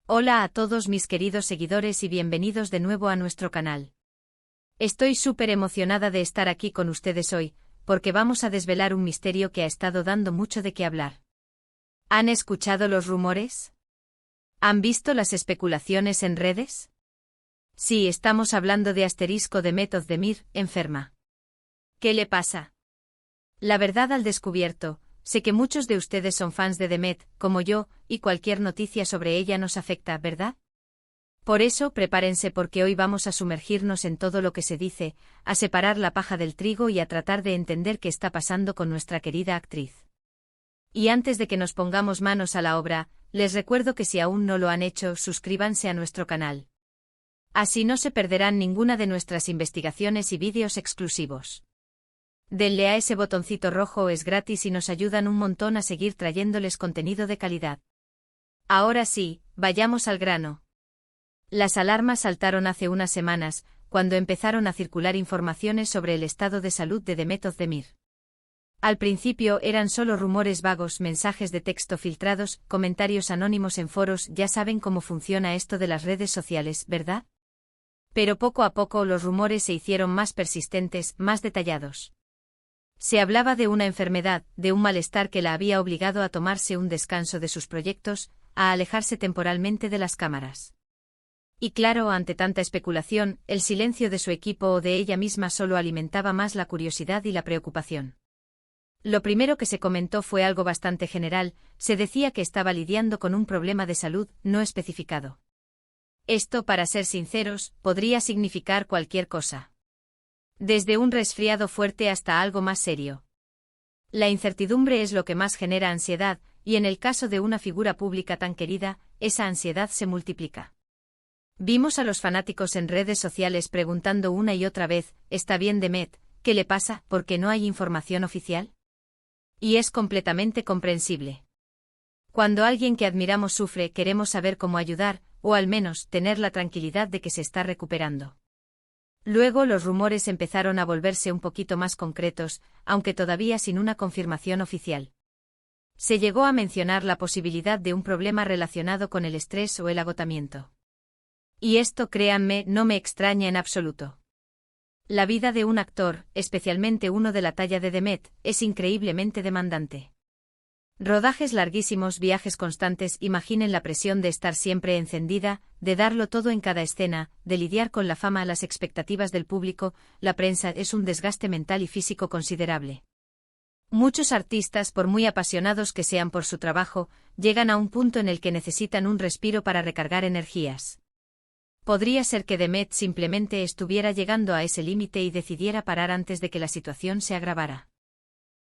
Hola a todos mis queridos seguidores y bienvenidos de nuevo a nuestro canal. Estoy súper emocionada de estar aquí con ustedes hoy, porque vamos a desvelar un misterio que ha estado dando mucho de qué hablar. ¿Han escuchado los rumores? ¿Han visto las especulaciones en redes? Sí, estamos hablando de Asterisco Demet Özdemir, enferma. ¿Qué le pasa? La verdad al descubierto. Sé que muchos de ustedes son fans de Demet, como yo, y cualquier noticia sobre ella nos afecta, ¿verdad? Por eso, prepárense porque hoy vamos a sumergirnos en todo lo que se dice, a separar la paja del trigo y a tratar de entender qué está pasando con nuestra querida actriz. Y antes de que nos pongamos manos a la obra, les recuerdo que si aún no lo han hecho, suscríbanse a nuestro canal. Así no se perderán ninguna de nuestras investigaciones y vídeos exclusivos. Denle a ese botoncito rojo, es gratis y nos ayudan un montón a seguir trayéndoles contenido de calidad. Ahora sí, vayamos al grano. Las alarmas saltaron hace unas semanas, cuando empezaron a circular informaciones sobre el estado de salud de Demet Özdemir. Al principio eran solo rumores vagos, mensajes de texto filtrados, comentarios anónimos en foros, ya saben cómo funciona esto de las redes sociales, ¿verdad? Pero poco a poco los rumores se hicieron más persistentes, más detallados. Se hablaba de una enfermedad, de un malestar que la había obligado a tomarse un descanso de sus proyectos, a alejarse temporalmente de las cámaras. Y claro, ante tanta especulación, el silencio de su equipo o de ella misma solo alimentaba más la curiosidad y la preocupación. Lo primero que se comentó fue algo bastante general, se decía que estaba lidiando con un problema de salud no especificado. Esto, para ser sinceros, podría significar cualquier cosa. Desde un resfriado fuerte hasta algo más serio. La incertidumbre es lo que más genera ansiedad, y en el caso de una figura pública tan querida, esa ansiedad se multiplica. Vimos a los fanáticos en redes sociales preguntando una y otra vez, ¿está bien Demet? ¿Qué le pasa? ¿Por qué no hay información oficial? Y es completamente comprensible. Cuando alguien que admiramos sufre, queremos saber cómo ayudar, o al menos tener la tranquilidad de que se está recuperando. Luego los rumores empezaron a volverse un poquito más concretos, aunque todavía sin una confirmación oficial. Se llegó a mencionar la posibilidad de un problema relacionado con el estrés o el agotamiento. Y esto, créanme, no me extraña en absoluto. La vida de un actor, especialmente uno de la talla de Demet, es increíblemente demandante. Rodajes larguísimos, viajes constantes, imaginen la presión de estar siempre encendida, de darlo todo en cada escena, de lidiar con la fama, las expectativas del público, la prensa, es un desgaste mental y físico considerable. Muchos artistas, por muy apasionados que sean por su trabajo, llegan a un punto en el que necesitan un respiro para recargar energías. Podría ser que Demet simplemente estuviera llegando a ese límite y decidiera parar antes de que la situación se agravara.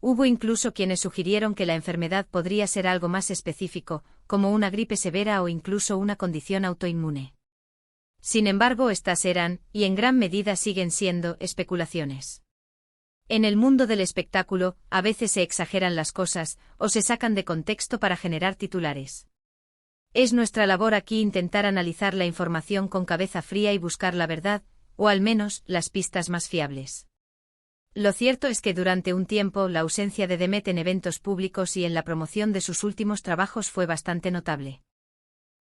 Hubo incluso quienes sugirieron que la enfermedad podría ser algo más específico, como una gripe severa o incluso una condición autoinmune. Sin embargo, estas eran, y en gran medida siguen siendo, especulaciones. En el mundo del espectáculo, a veces se exageran las cosas, o se sacan de contexto para generar titulares. Es nuestra labor aquí intentar analizar la información con cabeza fría y buscar la verdad, o al menos, las pistas más fiables. Lo cierto es que durante un tiempo la ausencia de Demet en eventos públicos y en la promoción de sus últimos trabajos fue bastante notable.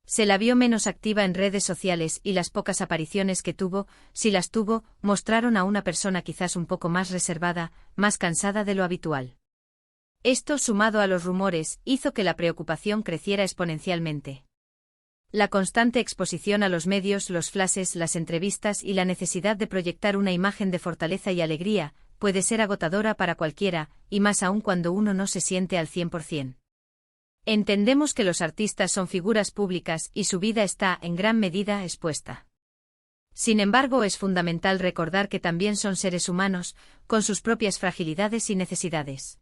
Se la vio menos activa en redes sociales y las pocas apariciones que tuvo, si las tuvo, mostraron a una persona quizás un poco más reservada, más cansada de lo habitual. Esto, sumado a los rumores, hizo que la preocupación creciera exponencialmente. La constante exposición a los medios, los flashes, las entrevistas y la necesidad de proyectar una imagen de fortaleza y alegría, puede ser agotadora para cualquiera, y más aún cuando uno no se siente al 100%. Entendemos que los artistas son figuras públicas y su vida está, en gran medida, expuesta. Sin embargo, es fundamental recordar que también son seres humanos, con sus propias fragilidades y necesidades.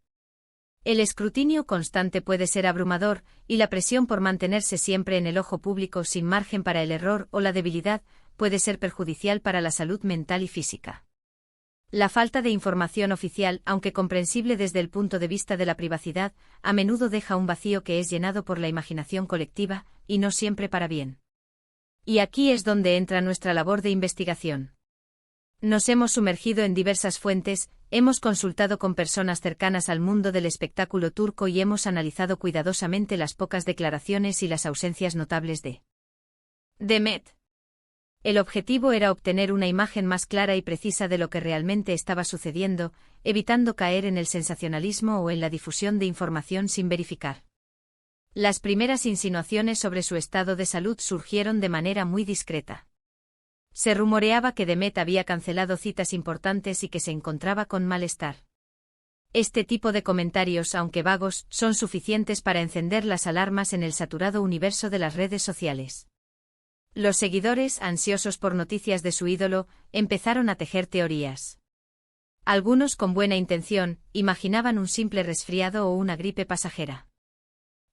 El escrutinio constante puede ser abrumador, y la presión por mantenerse siempre en el ojo público sin margen para el error o la debilidad, puede ser perjudicial para la salud mental y física. La falta de información oficial, aunque comprensible desde el punto de vista de la privacidad, a menudo deja un vacío que es llenado por la imaginación colectiva, y no siempre para bien. Y aquí es donde entra nuestra labor de investigación. Nos hemos sumergido en diversas fuentes, hemos consultado con personas cercanas al mundo del espectáculo turco y hemos analizado cuidadosamente las pocas declaraciones y las ausencias notables de Demet. El objetivo era obtener una imagen más clara y precisa de lo que realmente estaba sucediendo, evitando caer en el sensacionalismo o en la difusión de información sin verificar. Las primeras insinuaciones sobre su estado de salud surgieron de manera muy discreta. Se rumoreaba que Demet había cancelado citas importantes y que se encontraba con malestar. Este tipo de comentarios, aunque vagos, son suficientes para encender las alarmas en el saturado universo de las redes sociales. Los seguidores, ansiosos por noticias de su ídolo, empezaron a tejer teorías. Algunos, con buena intención, imaginaban un simple resfriado o una gripe pasajera.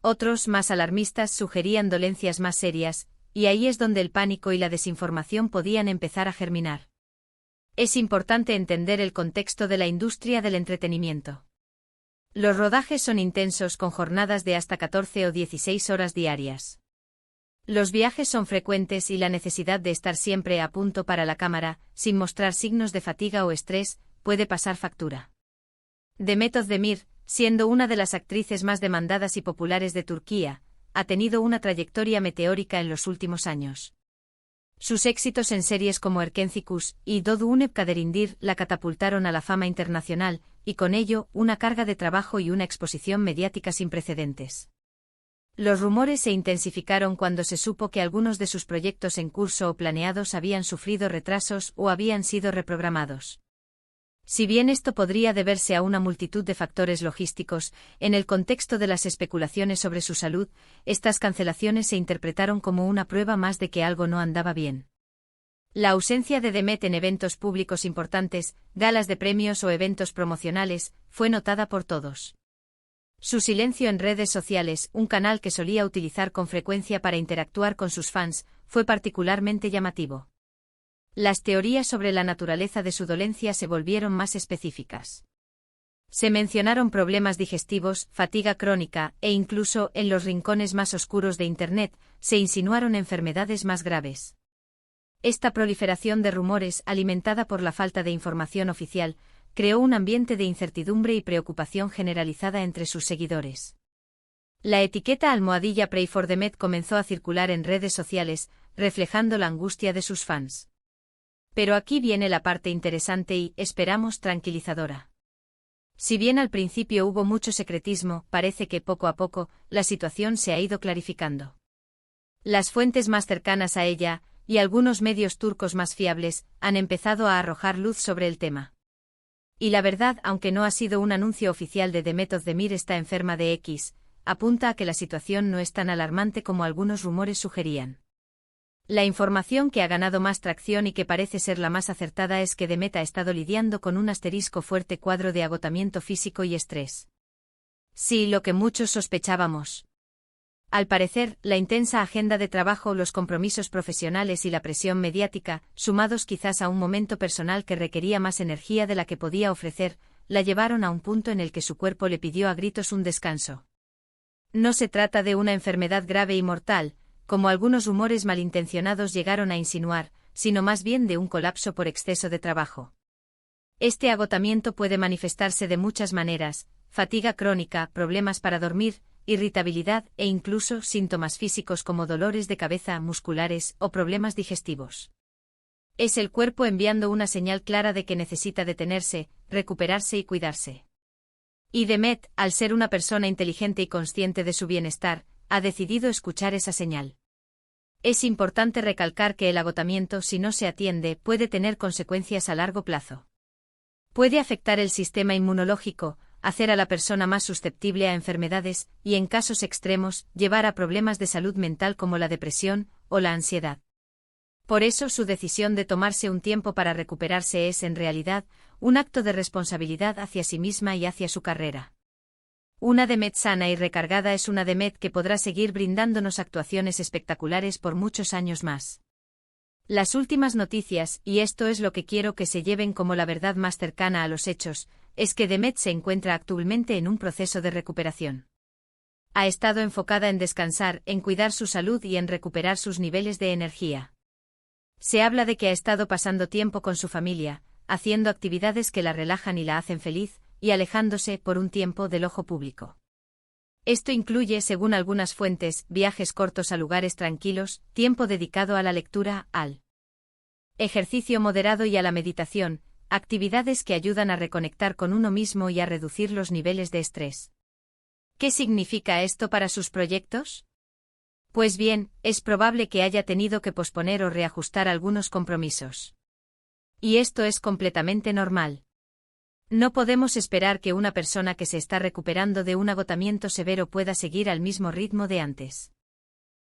Otros, más alarmistas, sugerían dolencias más serias, y ahí es donde el pánico y la desinformación podían empezar a germinar. Es importante entender el contexto de la industria del entretenimiento. Los rodajes son intensos, con jornadas de hasta 14 o 16 horas diarias. Los viajes son frecuentes y la necesidad de estar siempre a punto para la cámara, sin mostrar signos de fatiga o estrés, puede pasar factura. Demet Özdemir, siendo una de las actrices más demandadas y populares de Turquía, ha tenido una trayectoria meteórica en los últimos años. Sus éxitos en series como Erkenci y Doğduğun Kaderindir la catapultaron a la fama internacional, y con ello, una carga de trabajo y una exposición mediática sin precedentes. Los rumores se intensificaron cuando se supo que algunos de sus proyectos en curso o planeados habían sufrido retrasos o habían sido reprogramados. Si bien esto podría deberse a una multitud de factores logísticos, en el contexto de las especulaciones sobre su salud, estas cancelaciones se interpretaron como una prueba más de que algo no andaba bien. La ausencia de Demet en eventos públicos importantes, galas de premios o eventos promocionales, fue notada por todos. Su silencio en redes sociales, un canal que solía utilizar con frecuencia para interactuar con sus fans, fue particularmente llamativo. Las teorías sobre la naturaleza de su dolencia se volvieron más específicas. Se mencionaron problemas digestivos, fatiga crónica, e incluso, en los rincones más oscuros de Internet, se insinuaron enfermedades más graves. Esta proliferación de rumores, alimentada por la falta de información oficial, creó un ambiente de incertidumbre y preocupación generalizada entre sus seguidores. La etiqueta _ Pray for Demet comenzó a circular en redes sociales, reflejando la angustia de sus fans. Pero aquí viene la parte interesante y, esperamos, tranquilizadora. Si bien al principio hubo mucho secretismo, parece que poco a poco, la situación se ha ido clarificando. Las fuentes más cercanas a ella, y algunos medios turcos más fiables, han empezado a arrojar luz sobre el tema. Y la verdad, aunque no ha sido un anuncio oficial de Demet Özdemir está enferma de X, apunta a que la situación no es tan alarmante como algunos rumores sugerían. La información que ha ganado más tracción y que parece ser la más acertada es que Demet ha estado lidiando con un fuerte cuadro de agotamiento físico y estrés. Sí, lo que muchos sospechábamos. Al parecer, la intensa agenda de trabajo, los compromisos profesionales y la presión mediática, sumados quizás a un momento personal que requería más energía de la que podía ofrecer, la llevaron a un punto en el que su cuerpo le pidió a gritos un descanso. No se trata de una enfermedad grave y mortal, como algunos rumores malintencionados llegaron a insinuar, sino más bien de un colapso por exceso de trabajo. Este agotamiento puede manifestarse de muchas maneras: fatiga crónica, problemas para dormir, irritabilidad e incluso síntomas físicos como dolores de cabeza, musculares o problemas digestivos. Es el cuerpo enviando una señal clara de que necesita detenerse, recuperarse y cuidarse. Y Demet, al ser una persona inteligente y consciente de su bienestar, ha decidido escuchar esa señal. Es importante recalcar que el agotamiento, si no se atiende, puede tener consecuencias a largo plazo. Puede afectar el sistema inmunológico, hacer a la persona más susceptible a enfermedades y, en casos extremos, llevar a problemas de salud mental como la depresión o la ansiedad. Por eso su decisión de tomarse un tiempo para recuperarse es, en realidad, un acto de responsabilidad hacia sí misma y hacia su carrera. Una Demet sana y recargada es una Demet que podrá seguir brindándonos actuaciones espectaculares por muchos años más. Las últimas noticias, y esto es lo que quiero que se lleven como la verdad más cercana a los hechos, es que Demet se encuentra actualmente en un proceso de recuperación. Ha estado enfocada en descansar, en cuidar su salud y en recuperar sus niveles de energía. Se habla de que ha estado pasando tiempo con su familia, haciendo actividades que la relajan y la hacen feliz, y alejándose por un tiempo del ojo público. Esto incluye, según algunas fuentes, viajes cortos a lugares tranquilos, tiempo dedicado a la lectura, al ejercicio moderado y a la meditación, actividades que ayudan a reconectar con uno mismo y a reducir los niveles de estrés. ¿Qué significa esto para sus proyectos? Pues bien, es probable que haya tenido que posponer o reajustar algunos compromisos. Y esto es completamente normal. No podemos esperar que una persona que se está recuperando de un agotamiento severo pueda seguir al mismo ritmo de antes.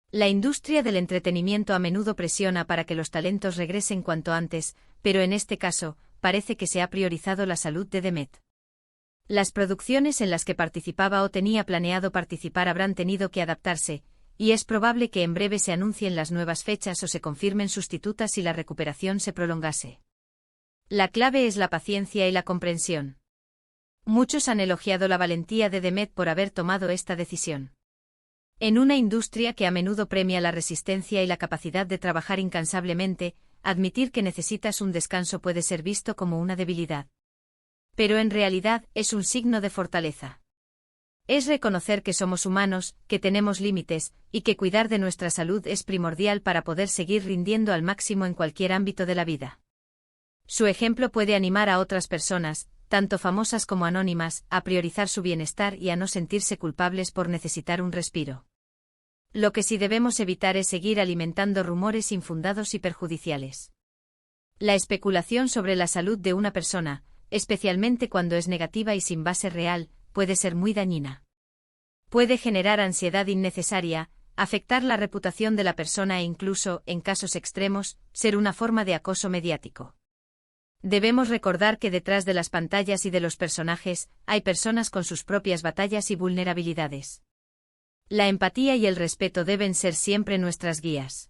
La industria del entretenimiento a menudo presiona para que los talentos regresen cuanto antes, pero en este caso, parece que se ha priorizado la salud de Demet. Las producciones en las que participaba o tenía planeado participar habrán tenido que adaptarse, y es probable que en breve se anuncien las nuevas fechas o se confirmen sustitutas si la recuperación se prolongase. La clave es la paciencia y la comprensión. Muchos han elogiado la valentía de Demet por haber tomado esta decisión. En una industria que a menudo premia la resistencia y la capacidad de trabajar incansablemente, admitir que necesitas un descanso puede ser visto como una debilidad. Pero en realidad es un signo de fortaleza. Es reconocer que somos humanos, que tenemos límites, y que cuidar de nuestra salud es primordial para poder seguir rindiendo al máximo en cualquier ámbito de la vida. Su ejemplo puede animar a otras personas, tanto famosas como anónimas, a priorizar su bienestar y a no sentirse culpables por necesitar un respiro. Lo que sí debemos evitar es seguir alimentando rumores infundados y perjudiciales. La especulación sobre la salud de una persona, especialmente cuando es negativa y sin base real, puede ser muy dañina. Puede generar ansiedad innecesaria, afectar la reputación de la persona e incluso, en casos extremos, ser una forma de acoso mediático. Debemos recordar que detrás de las pantallas y de los personajes, hay personas con sus propias batallas y vulnerabilidades. La empatía y el respeto deben ser siempre nuestras guías.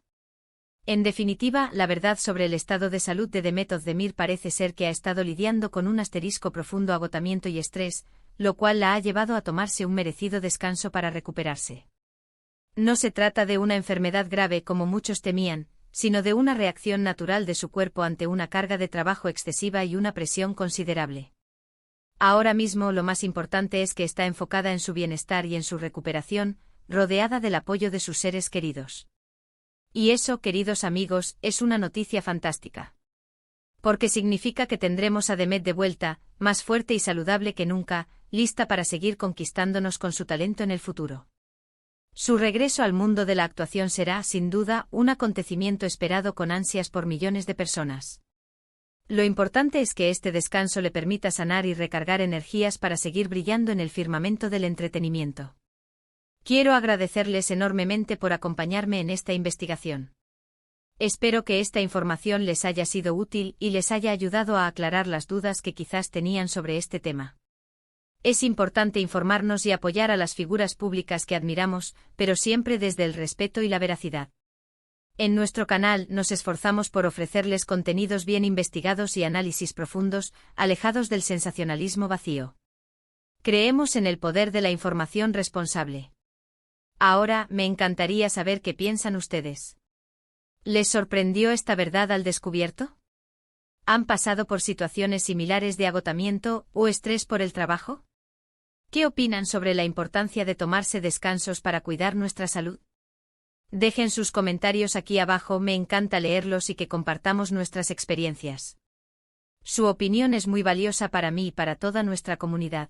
En definitiva, la verdad sobre el estado de salud de Demet Özdemir parece ser que ha estado lidiando con un profundo agotamiento y estrés, lo cual la ha llevado a tomarse un merecido descanso para recuperarse. No se trata de una enfermedad grave como muchos temían, sino de una reacción natural de su cuerpo ante una carga de trabajo excesiva y una presión considerable. Ahora mismo lo más importante es que está enfocada en su bienestar y en su recuperación, rodeada del apoyo de sus seres queridos. Y eso, queridos amigos, es una noticia fantástica. Porque significa que tendremos a Demet de vuelta, más fuerte y saludable que nunca, lista para seguir conquistándonos con su talento en el futuro. Su regreso al mundo de la actuación será, sin duda, un acontecimiento esperado con ansias por millones de personas. Lo importante es que este descanso le permita sanar y recargar energías para seguir brillando en el firmamento del entretenimiento. Quiero agradecerles enormemente por acompañarme en esta investigación. Espero que esta información les haya sido útil y les haya ayudado a aclarar las dudas que quizás tenían sobre este tema. Es importante informarnos y apoyar a las figuras públicas que admiramos, pero siempre desde el respeto y la veracidad. En nuestro canal nos esforzamos por ofrecerles contenidos bien investigados y análisis profundos, alejados del sensacionalismo vacío. Creemos en el poder de la información responsable. Ahora, me encantaría saber qué piensan ustedes. ¿Les sorprendió esta verdad al descubierto? ¿Han pasado por situaciones similares de agotamiento o estrés por el trabajo? ¿Qué opinan sobre la importancia de tomarse descansos para cuidar nuestra salud? Dejen sus comentarios aquí abajo, me encanta leerlos y que compartamos nuestras experiencias. Su opinión es muy valiosa para mí y para toda nuestra comunidad.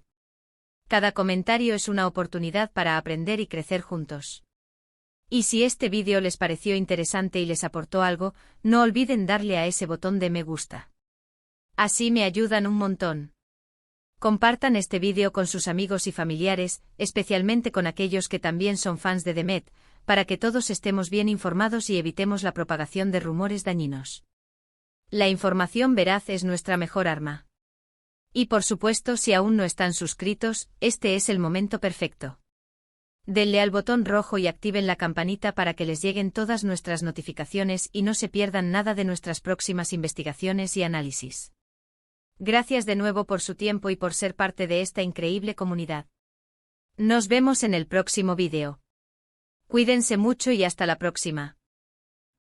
Cada comentario es una oportunidad para aprender y crecer juntos. Y si este vídeo les pareció interesante y les aportó algo, no olviden darle a ese botón de me gusta. Así me ayudan un montón. Compartan este vídeo con sus amigos y familiares, especialmente con aquellos que también son fans de Demet, para que todos estemos bien informados y evitemos la propagación de rumores dañinos. La información veraz es nuestra mejor arma. Y por supuesto, si aún no están suscritos, este es el momento perfecto. Denle al botón rojo y activen la campanita para que les lleguen todas nuestras notificaciones y no se pierdan nada de nuestras próximas investigaciones y análisis. Gracias de nuevo por su tiempo y por ser parte de esta increíble comunidad. Nos vemos en el próximo vídeo. Cuídense mucho y hasta la próxima.